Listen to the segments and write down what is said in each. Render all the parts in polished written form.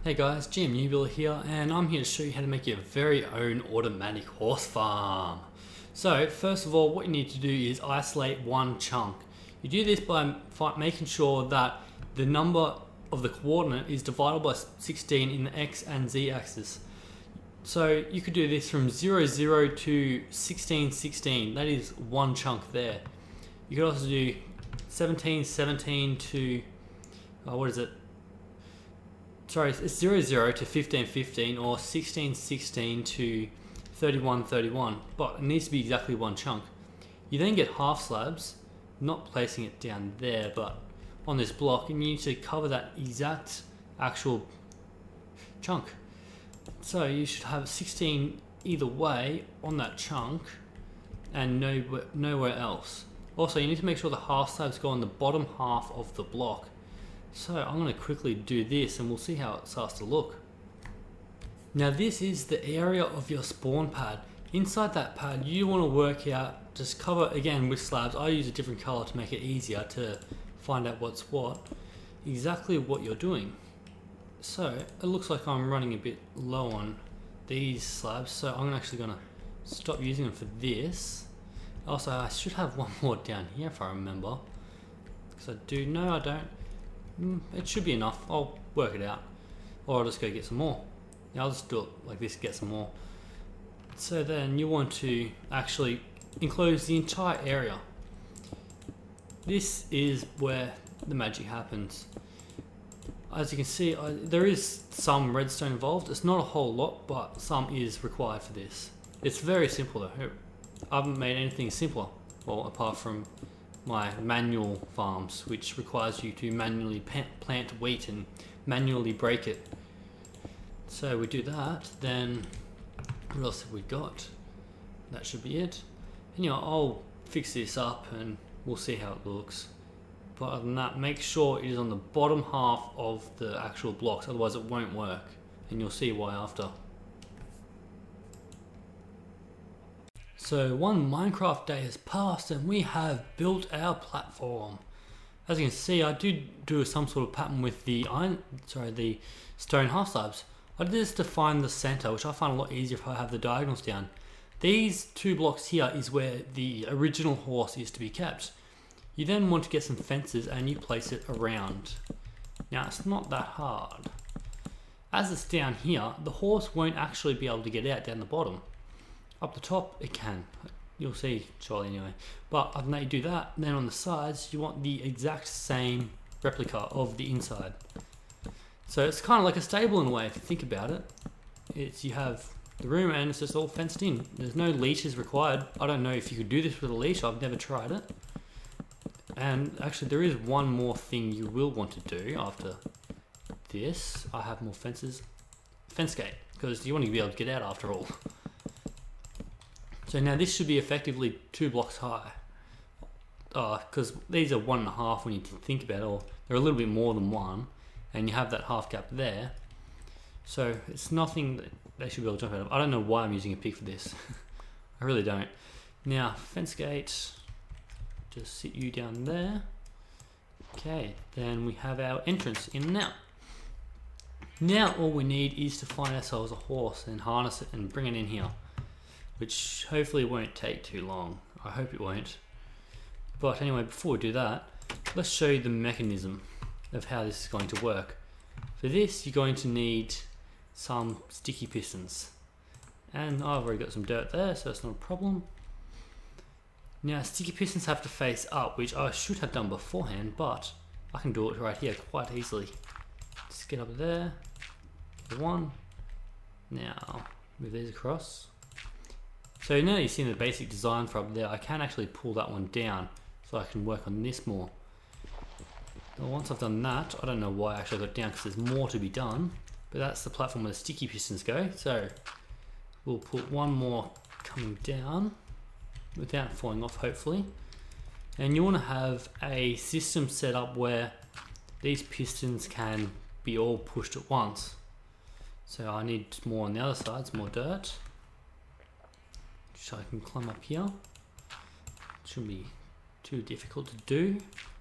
Hey guys, Jim Newbill here, and I'm here to show you how to make your very own automatic horse farm. So first of all, what you need to do is isolate one chunk. You do this by making sure that the number of the coordinate is divided by 16 in the X and Z axis. So you could do this from 0, 0 to 16, 16. That is one chunk there. You could also do 17, 17 to, it's 0, 0 to 15, 15, or 16, 16 to 31, 31, but it needs to be exactly one chunk. You then get half slabs, not placing it down there, but on this block, and you need to cover that exact actual chunk. So you should have 16 either way on that chunk, and nowhere else. Also, you need to make sure the half slabs go on the bottom half of the block. So I'm going to quickly do this and we'll see how it starts to look. Now this is the area of your spawn pad. Inside that pad you want to work out, just cover again with slabs. I use a different color to make it easier to find out what's what, exactly what you're doing. So it looks like I'm running a bit low on these slabs, so I'm actually going to stop using them for this. Also, I should have one more down here if I remember, because I do. No, I don't. It should be enough. I'll work it out, or I'll just go get some more. Yeah, I'll just do it like this, get some more. So then you want to actually enclose the entire area. This is where the magic happens. As you can see, there is some redstone involved. It's not a whole lot, but some is required for this. It's very simple though. I haven't made anything simpler, well, apart from my manual farms, which requires you to manually plant wheat and manually break it. So we do that, then what else have we got? That should be it. And I'll fix this up and we'll see how it looks. But other than that, make sure it is on the bottom half of the actual blocks, otherwise it won't work, and you'll see why after. So one Minecraft day has passed and we have built our platform. As you can see, I did do some sort of pattern with the stone half slabs. I did this to find the center, which I find a lot easier if I have the diagonals down. These two blocks here is where the original horse is to be kept. You then want to get some fences and you place it around. Now it's not that hard. As it's down here, the horse won't actually be able to get out down the bottom. Up the top it can, you'll see shortly anyway. But other than that, you do that, and then on the sides you want the exact same replica of the inside. So it's kind of like a stable in a way if you think about it. You have the room and it's just all fenced in. There's no leashes required. I don't know if you could do this with a leash, I've never tried it. And actually there is one more thing you will want to do after this. I have more fences. Fence gate, because you want to be able to get out after all. So now this should be effectively 2 blocks high, because these are 1.5 when you think about it, or they're a little bit more than 1, and you have that half gap there. So it's nothing that they should be able to jump out of. I don't know why I'm using a pick for this. I really don't. Now fence gate, just sit you down there. Okay, then we have our entrance in now. Now all we need is to find ourselves a horse and harness it and bring it in here, which hopefully won't take too long. I hope it won't. But anyway, before we do that, let's show you the mechanism of how this is going to work. For this, you're going to need some sticky pistons. And I've already got some dirt there, so that's not a problem. Now, sticky pistons have to face up, which I should have done beforehand, but I can do it right here quite easily. Just get up there, one. Now, move these across. So now you've seen the basic design for up there. I can actually pull that one down so I can work on this more. Well, once I've done that, I don't know why I actually got it down because there's more to be done, but that's the platform where the sticky pistons go. So we'll put one more coming down without falling off, hopefully. And you want to have a system set up where these pistons can be all pushed at once. So I need more on the other side, some more dirt. So I can climb up here. Should be too difficult to do.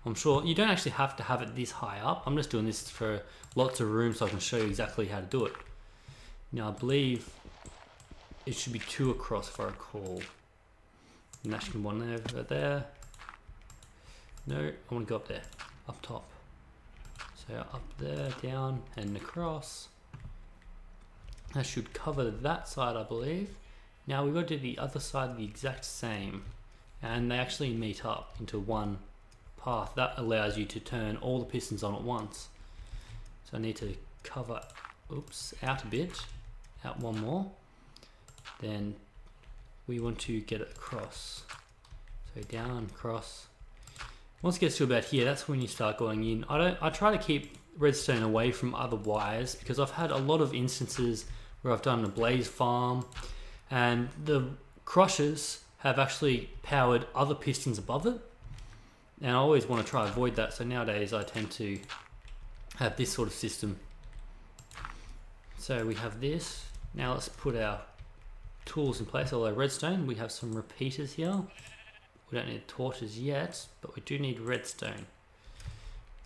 I'm sure you don't actually have to have it this high up. I'm just doing this for lots of room so I can show you exactly how to do it. Now I believe it should be 2 across if I recall. And that should be 1 over there. No, I want to go up there, up top. So up there, down and across. That should cover that side, I believe. Now we've got to do the other side the exact same. And they actually meet up into one path. That allows you to turn all the pistons on at once. So I need to cover, out a bit, out one more. Then we want to get it across. So down, across. Once it gets to about here, that's when you start going in. I try to keep redstone away from other wires because I've had a lot of instances where I've done a blaze farm and the crushers have actually powered other pistons above it. And I always want to try to avoid that. So nowadays I tend to have this sort of system. So we have this. Now let's put our tools in place. Although redstone, we have some repeaters here. We don't need torches yet, but we do need redstone.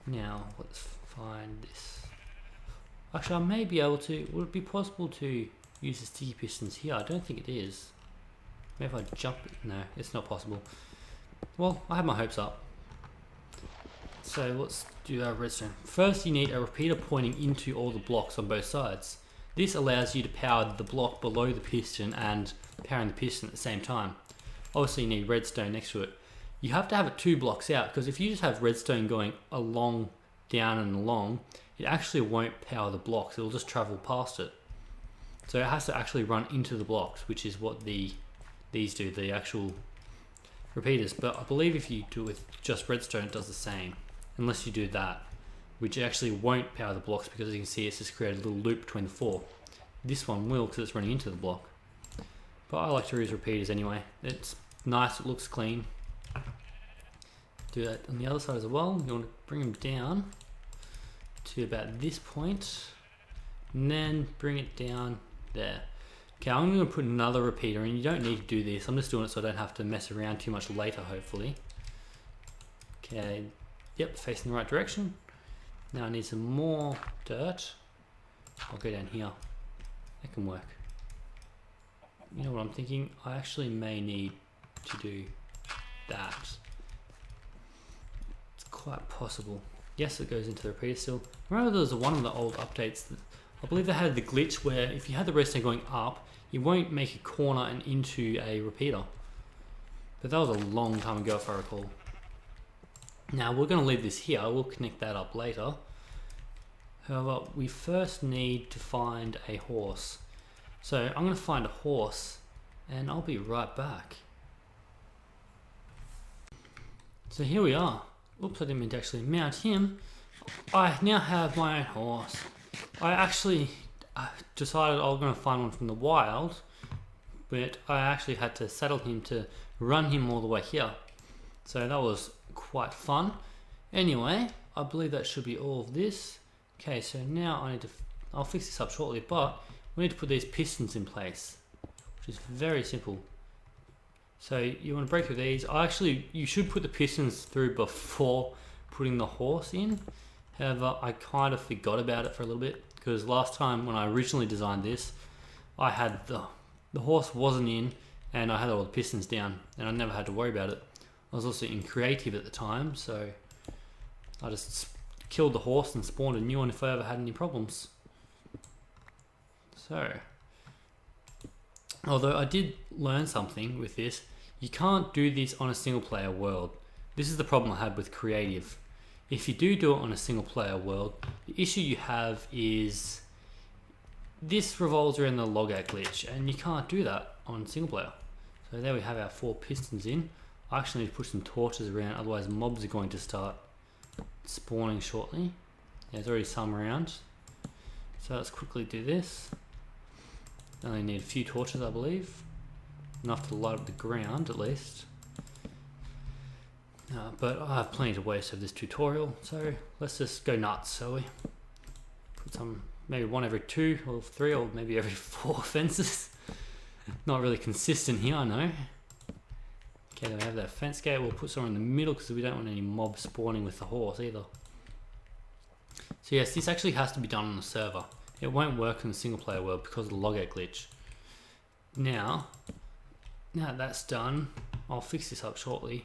Now let's find this. Actually, I may be able to. Would it be possible to use the sticky pistons here? I don't think it is. Maybe if I jump it. No, it's not possible. Well, I have my hopes up. So let's do our redstone. First, you need a repeater pointing into all the blocks on both sides. This allows you to power the block below the piston and powering the piston at the same time. Obviously, you need redstone next to it. You have to have it 2 blocks out because if you just have redstone going along, down and along, it actually won't power the blocks. It'll just travel past it. So it has to actually run into the blocks, which is what these do, the actual repeaters. But I believe if you do it with just redstone, it does the same. Unless you do that, which actually won't power the blocks because as you can see, it's just created a little loop between the 4. This one will because it's running into the block. But I like to use repeaters anyway. It's nice, it looks clean. Do that on the other side as well. You want to bring them down to about this point, and then bring it down there. Okay, I'm going to put another repeater in. You don't need to do this. I'm just doing it so I don't have to mess around too much later, hopefully. Okay, yep, facing the right direction. Now I need some more dirt. I'll go down here. That can work. You know what I'm thinking? I actually may need to do that. It's quite possible. Yes, it goes into the repeater still. Remember there was one of the old updates that I believe they had the glitch where if you had the redstone going up, you won't make a corner and into a repeater. But that was a long time ago if I recall. Now we're going to leave this here. We'll connect that up later. However, we first need to find a horse. So I'm going to find a horse and I'll be right back. So here we are. Oops, I didn't mean to actually mount him. I now have my own horse. I actually decided I was going to find one from the wild, but I actually had to saddle him to run him all the way here. So that was quite fun. Anyway, I believe that should be all of this. Okay, so now I'll fix this up shortly, but we need to put these pistons in place, which is very simple. So you want to break through these. You should put the pistons through before putting the horse in. However, I kind of forgot about it for a little bit because last time when I originally designed this, I had the horse wasn't in and I had all the pistons down and I never had to worry about it. I was also in creative at the time, so I just killed the horse and spawned a new one if I ever had any problems. So, although I did learn something with this, you can't do this on a single player world. This is the problem I had with creative. If you do it on a single player world, the issue you have is this revolves around the logout glitch and you can't do that on single player. So there we have our 4 pistons in. I actually need to push some torches around, otherwise mobs are going to start spawning shortly. There's already some around. So let's quickly do this. Only need a few torches, I believe. Enough to light up the ground at least. But I have plenty to waste of this tutorial, so let's just go nuts, shall we? Put some, maybe 1 every 2 or 3 or maybe every 4 fences. Not really consistent here, I know. Okay, then we have that fence gate. We'll put somewhere in the middle because we don't want any mobs spawning with the horse either. So yes, this actually has to be done on the server. It won't work in the single player world because of the login glitch. Now that's done, I'll fix this up shortly.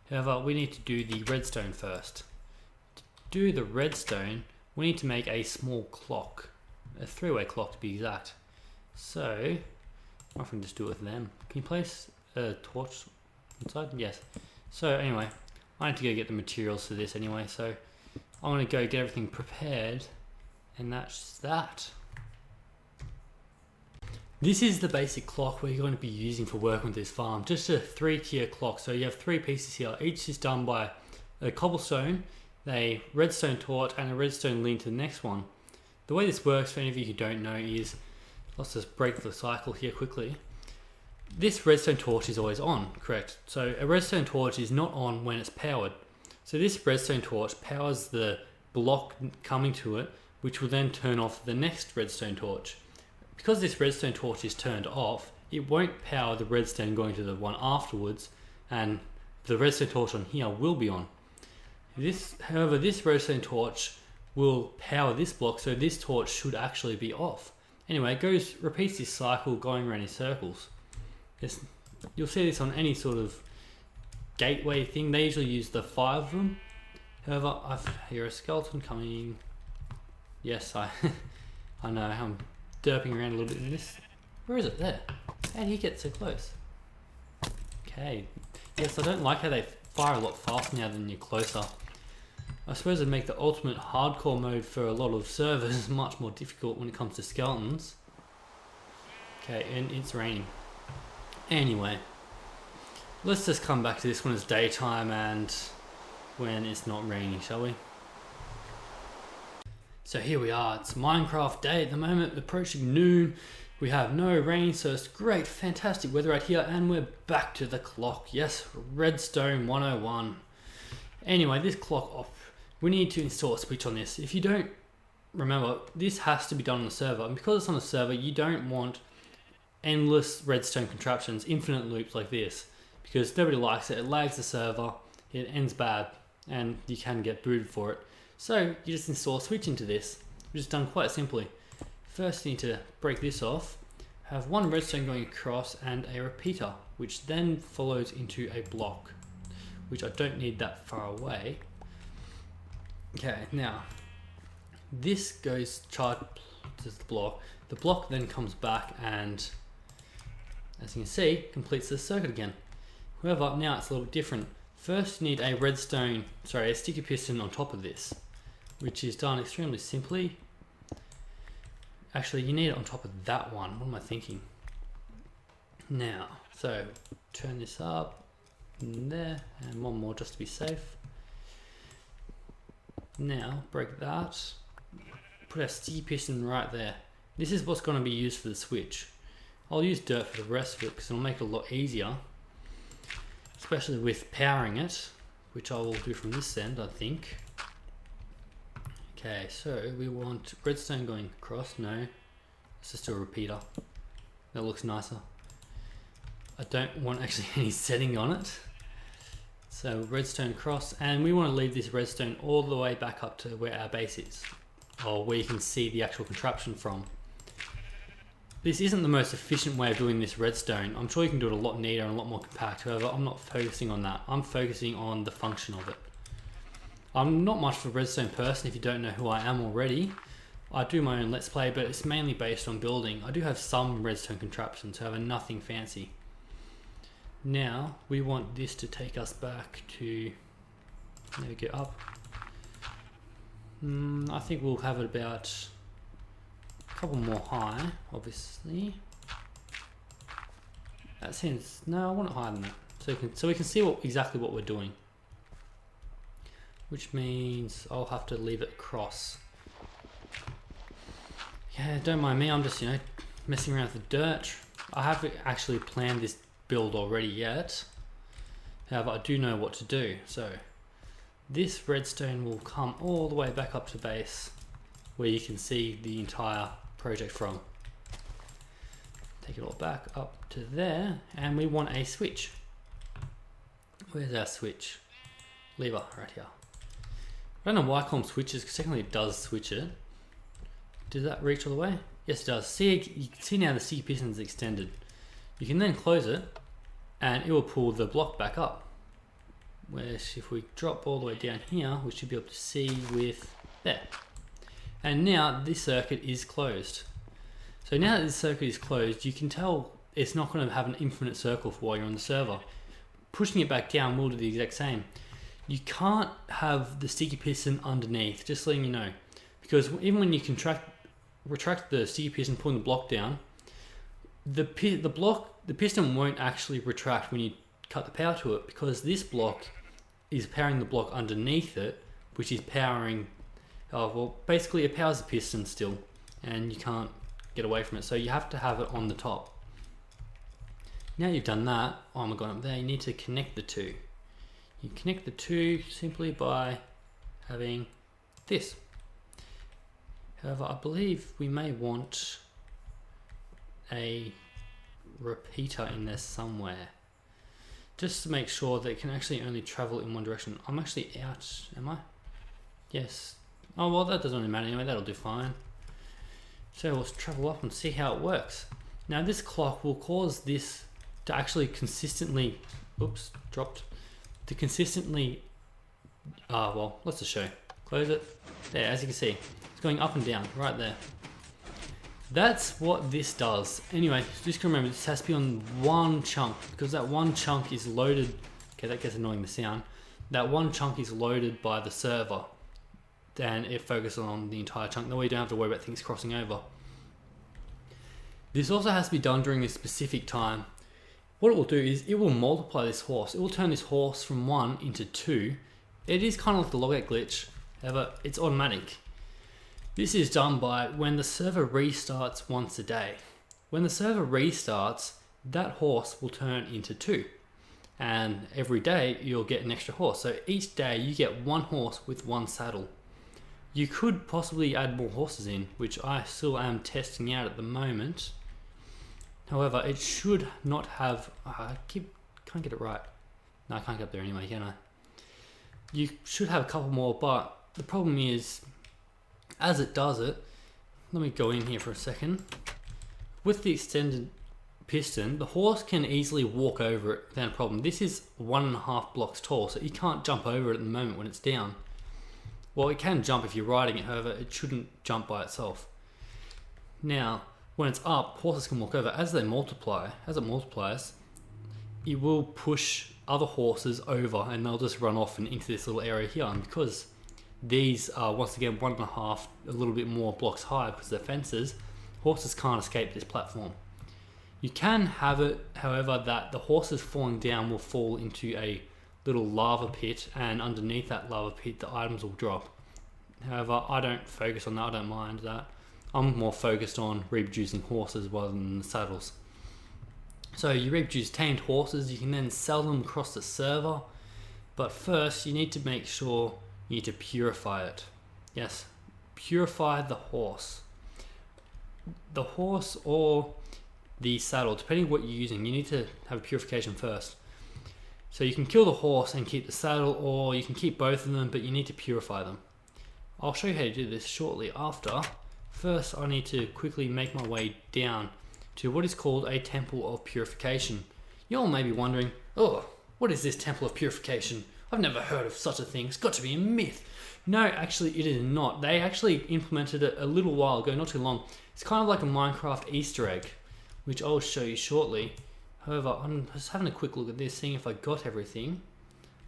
However, we need to do the redstone first. To do the redstone, we need to make a small clock. A 3-way clock to be exact. So, I can just do it with them. Can you place a torch inside? Yes. So anyway, I need to go get the materials for this anyway, so I'm going to go get everything prepared, and that's that. This is the basic clock we're going to be using for working with this farm. Just a 3-tier clock. So you have 3 pieces here. Each is done by a cobblestone, a redstone torch, and a redstone link to the next one. The way this works, for any of you who don't know, is, let's just break the cycle here quickly. This redstone torch is always on, correct? So a redstone torch is not on when it's powered. So this redstone torch powers the block coming to it, which will then turn off the next redstone torch. Because this redstone torch is turned off, it won't power the redstone going to the one afterwards, and the redstone torch on here will be on. However, this redstone torch will power this block, so this torch should actually be off. Anyway, it repeats this cycle going around in circles. You'll see this on any sort of gateway thing. They usually use the 5 of them. However, I hear a skeleton coming. Yes, I know, I'm derping around a little bit in this. Where is it? There. How did he get so close? Okay. Yes, I don't like how they fire a lot faster now than you're closer. I suppose it'd make the ultimate hardcore mode for a lot of servers much more difficult when it comes to skeletons. Okay, and it's raining. Anyway, let's just come back to this when it's daytime and when it's not raining, shall we? So here we are, it's Minecraft day at the moment, approaching noon. We have no rain, so it's great, fantastic weather right here, and we're back to the clock. Yes, Redstone 101. Anyway, this clock off. We need to install a switch on this. If you don't remember, this has to be done on the server, and because it's on the server, you don't want endless redstone contraptions, infinite loops like this, because nobody likes it. It lags the server, it ends bad, and you can get booted for it. So you just install a switch into this, which is done quite simply. First you need to break this off, have one redstone going across and a repeater, which then follows into a block, which I don't need that far away. Okay, now this goes charged to the block. The block then comes back and, as you can see, completes the circuit again. However, now it's a little bit different. First you need a sticky piston on top of this, which is done extremely simply. Actually, you need it on top of that one. What am I thinking? Now, so turn this up, and there, and one more just to be safe. Now, break that, put our sticky piston right there. This is what's going to be used for the switch. I'll use dirt for the rest of it because it'll make it a lot easier, especially with powering it, which I will do from this end, I think. Okay, so we want redstone going across. No, it's just a repeater. That looks nicer. I don't want actually any setting on it. So redstone across, and we want to leave this redstone all the way back up to where our base is, or where you can see the actual contraption from. This isn't the most efficient way of doing this redstone. I'm sure you can do it a lot neater and a lot more compact. However, I'm not focusing on that. I'm focusing on the function of it. I'm not much of a redstone person if you don't know who I am already. I do my own let's play, but it's mainly based on building. I do have some redstone contraptions, however nothing fancy. Now we want this to take us back to, there we go, up. I think we'll have it about a couple more high, obviously. That seems, no, I want it higher than that. So we can see exactly what we're doing. Which means I'll have to leave it across. Yeah, don't mind me, I'm just, messing around with the dirt. I haven't actually planned this build already yet. However, I do know what to do. So this redstone will come all the way back up to base, where you can see the entire project from. Take it all back up to there, and we want a switch. Where's our switch? Lever, right here. I don't know why I call them switches, because technically it does switch it. Does that reach all the way? Yes, it does. See, you can see now the sticky piston is extended. You can then close it, and it will pull the block back up. Whereas if we drop all the way down here, we should be able to see with there. And now this circuit is closed. So now that this circuit is closed, you can tell it's not going to have an infinite circle for while you're on the server. Pushing it back down will do the exact same. You can't have the sticky piston underneath, just letting you know. Because even when you retract the sticky piston, pulling the block down, the piston won't actually retract when you cut the power to it, because this block is powering the block underneath it, which is powering, basically it powers the piston still, and you can't get away from it. So you have to have it on the top. Now you've done that, oh my god, up there, you need to connect the two. You connect the two simply by having this. However, I believe we may want a repeater in there somewhere, just to make sure that it can actually only travel in one direction. I'm actually out, am I? Yes. Oh well, that doesn't really matter anyway, that'll do fine. So let's travel up and see how it works. Now this clock will cause this to actually consistently, oops, dropped, to consistently, well, let's just show. Close it. There, as you can see, it's going up and down, right there. That's what this does. Anyway, just remember, this has to be on one chunk, because that one chunk is loaded. Okay, that gets annoying, the sound. That one chunk is loaded by the server, and it focuses on the entire chunk. That way you don't have to worry about things crossing over. This also has to be done during a specific time. What it will do is it will multiply this horse. It will turn this horse from 1 into 2. It is kind of like the logout glitch, however, it's automatic. This is done by when the server restarts once a day. When the server restarts, that horse will turn into 2. And every day you'll get an extra horse. So each day you get 1 horse with 1 saddle. You could possibly add more horses in, which I still am testing out at the moment. However, it should not have, can't get it right. No, I can't get up there anyway, can I? You should have a couple more, but the problem is, as it does it, let me go in here for a second. With the extended piston, the horse can easily walk over it without a problem. This is 1.5 blocks tall, so you can't jump over it at the moment when it's down. Well, it can jump if you're riding it, however, it shouldn't jump by itself. Now, when it's up, horses can walk over. As it multiplies, it will push other horses over, and they'll just run off and into this little area here. And because these are, once again, 1.5, a little bit more blocks high because they're fences, horses can't escape this platform. You can have it, however, that the horses falling down will fall into a little lava pit, and underneath that lava pit the items will drop. However, I don't focus on that, I don't mind that. I'm more focused on reproducing horses rather than the saddles. So you reproduce tamed horses, you can then sell them across the server, but first you need to make sure you need to purify it. Yes, purify the horse. The horse or the saddle, depending on what you're using, you need to have a purification first. So you can kill the horse and keep the saddle, or you can keep both of them, but you need to purify them. I'll show you how to do this shortly after. First, I need to quickly make my way down to what is called a Temple of Purification. You all may be wondering, oh, what is this Temple of Purification? I've never heard of such a thing. It's got to be a myth. No, actually it is not. They actually implemented it a little while ago, not too long. It's kind of like a Minecraft Easter egg, which I'll show you shortly. However, I'm just having a quick look at this, seeing if I got everything.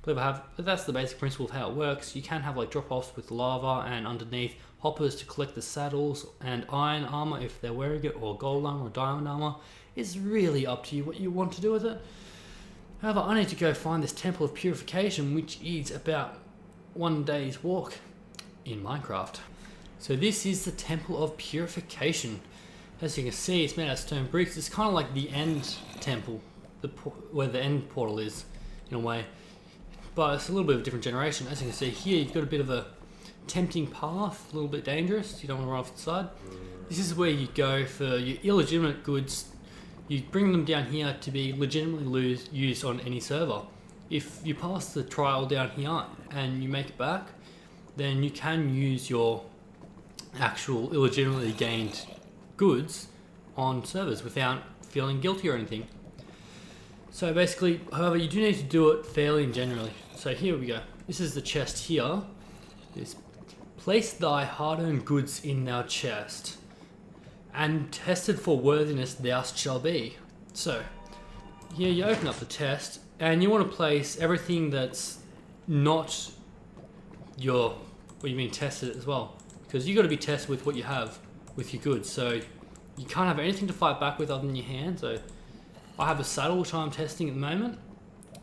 But that's the basic principle of how it works. You can have like drop-offs with lava, and underneath hoppers to collect the saddles, and iron armor if they're wearing it, or gold armor or diamond armor. It's really up to you what you want to do with it. However, I need to go find this Temple of Purification, which is about 1 day's walk in Minecraft. So this is the Temple of Purification. As you can see, it's made out of stone bricks. It's kind of like the end temple, where the end portal is, in a way. But it's a little bit of a different generation. As you can see here, you've got a bit of a tempting path, a little bit dangerous. You don't want to run off the side. This is where you go for your illegitimate goods. You bring them down here to be legitimately used on any server. if you pass the trial down here and you make it back, then you can use your actual illegitimately gained goods on servers without feeling guilty or anything. So basically, however, you do need to do it fairly and generally. So here we go. This is the chest here. This, place thy hard-earned goods in thou chest, and tested for worthiness thou shalt be. So here you open up the chest, and you want to place everything that's not your, what you mean tested as well, because you got to be tested with what you have with your goods. So you can't have anything to fight back with other than your hand. So I have a saddle which I'm testing at the moment,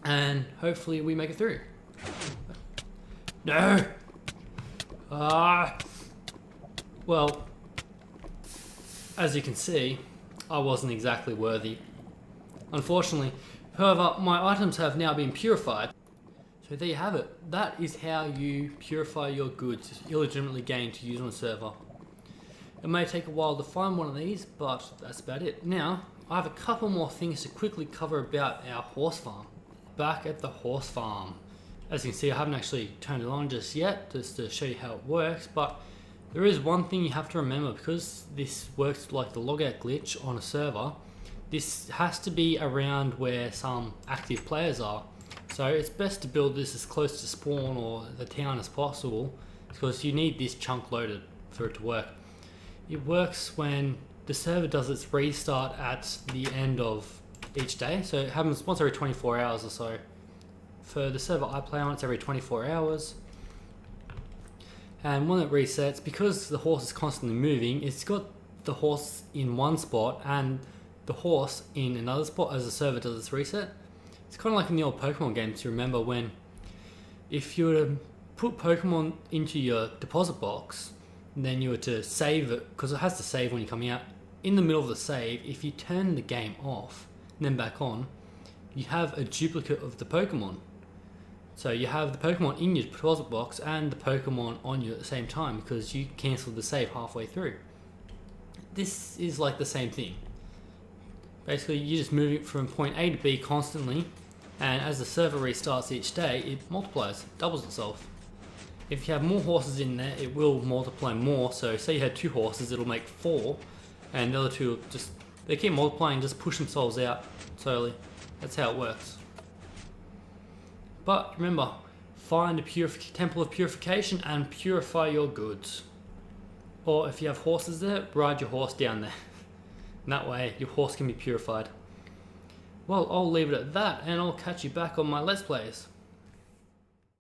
and hopefully we make it through. No! Well, as you can see, I wasn't exactly worthy, unfortunately. However, my items have now been purified. So there you have it. That is how you purify your goods illegitimately gained to use on a server. It may take a while to find one of these, but that's about it. Now, I have a couple more things to quickly cover about our horse farm. Back at the horse farm. As you can see, I haven't actually turned it on just yet, just to show you how it works, but there is one thing you have to remember, because this works like the logout glitch on a server. This has to be around where some active players are. So it's best to build this as close to spawn or the town as possible, because you need this chunk loaded for it to work. It works when the server does its restart at the end of each day, so it happens once every 24 hours or so. For the server I play on, it's every 24 hours. And when it resets, because the horse is constantly moving, it's got the horse in one spot and the horse in another spot as the server does its reset. It's kind of like in the old Pokemon games. You remember when, if you were to put Pokemon into your deposit box, and then you were to save it, because it has to save when you're coming out, in the middle of the save, if you turn the game off and then back on, you have a duplicate of the Pokemon. So you have the Pokemon in your deposit box and the Pokemon on you at the same time, because you cancelled the save halfway through. This is like the same thing. Basically, you're just moving from point A to B constantly, and as the server restarts each day, it multiplies, doubles itself. If you have more horses in there, it will multiply more. So say you had 2 horses, it'll make 4, and the other 2 will just, they keep multiplying, just push themselves out slowly. That's how it works. But remember, find a temple of purification and purify your goods. Or if you have horses there, ride your horse down there. And that way your horse can be purified. Well, I'll leave it at that, and I'll catch you back on my Let's Plays.